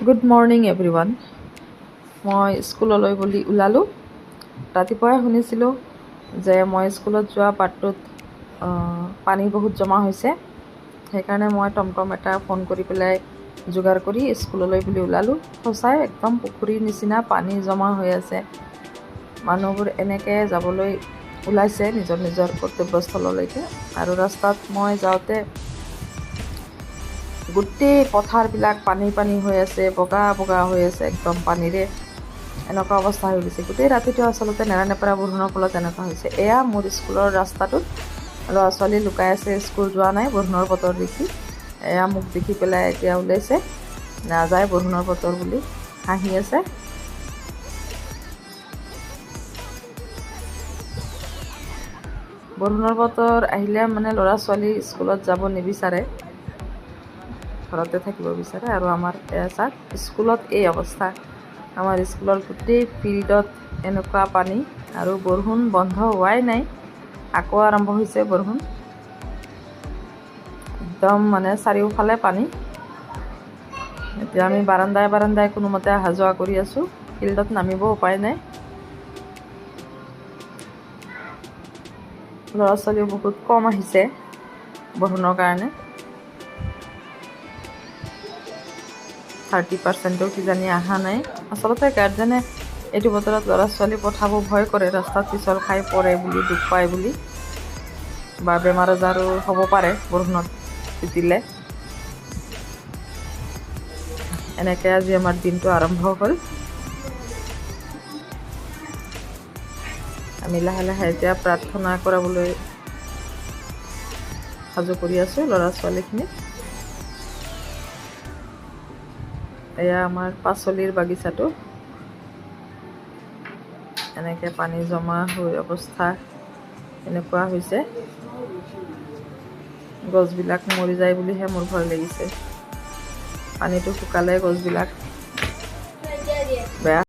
Good morning everyone. মই স্কুললৈ বুলি ওলালোঁ। ৰাতিপুৱাই শুনিছিলোঁ যে মই স্কুলত যোৱা বাটটোত পানী বহুত জমা হৈছে। সেইকাৰণে মই টমটম এটা ফোন কৰি পেলাই যোগাৰ কৰি স্কুললৈ বুলি ওলালোঁ। সঁচাই একদম পুখুৰীৰ নিচিনা পানী জমা হৈ আছে। মানুহবোৰ এনেকৈ যাবলৈ ওলাইছে নিজৰ নিজৰ কৰ্তব্যস্থললৈকে। আৰু ৰাস্তাত মই যাওঁতে গোটেই পথাৰবিলাক পানী হৈ আছে, বগা হৈ আছে একদম পানীৰে। এনেকুৱা অৱস্থা হৈ গৈছে। গোটেই ৰাতিটো আচলতে নেৰানেপেৰা বৰষুণৰ ফলত এনেকুৱা হৈছে। এয়া মোৰ স্কুলৰ ৰাস্তাটোত ল'ৰা ছোৱালী লুকাই আছে, স্কুল যোৱা নাই বৰষুণৰ বতৰ দেখি। এয়া মোক দেখি পেলাই এতিয়া ওলাইছে, নাযায় বৰষুণৰ বতৰ বুলি হাঁহি আছে। বৰষুণৰ বতৰ আহিলে মানে ল'ৰা ছোৱালী স্কুলত যাব নিবিচাৰে, ঘৰতে থাকিব বিচাৰে। আৰু আমাৰ এয়া চাওক, স্কুলত এই অৱস্থা। আমাৰ স্কুলৰ গোটেই ফিল্ডত এনেকুৱা পানী, আৰু বৰষুণ বন্ধ হোৱাই নাই, আকৌ আৰম্ভ হৈছে বৰষুণ। একদম মানে চাৰিওফালে পানী। এতিয়া আমি বাৰান্দাই কোনোমতে অহা যোৱা কৰি আছোঁ। ফিল্ডত নামিব উপায় নাই। ল'ৰা ছোৱালীও বহুত কম আহিছে বৰষুণৰ কাৰণে। 30% কিজানি অহা নাই। আচলতে গাৰ্জেনে এইটো বতৰত ল'ৰা ছোৱালী পঠাব ভয় কৰে, ৰাস্তাত পিছল খাই পৰে বুলি, দুখ পায় বুলি, বা বেমাৰ আজাৰো হ'ব পাৰে বৰষুণত তিতিলে। এনেকৈ আজি আমাৰ দিনটো আৰম্ভ হ'ল। আমি লাহে লাহে এতিয়া প্ৰাৰ্থনা কৰাবলৈ সাজু কৰি আছোঁ ল'ৰা ছোৱালীখিনিক। এয়া আমাৰ পাচলিৰ বাগিচাটো। এনেকৈ পানী জমা হৈ অৱস্থা এনেকুৱা হৈছে। গছবিলাক মৰি যায় বুলিহে মোৰ ভয় লাগিছে। পানীটো শুকালে গছবিলাক বেয়া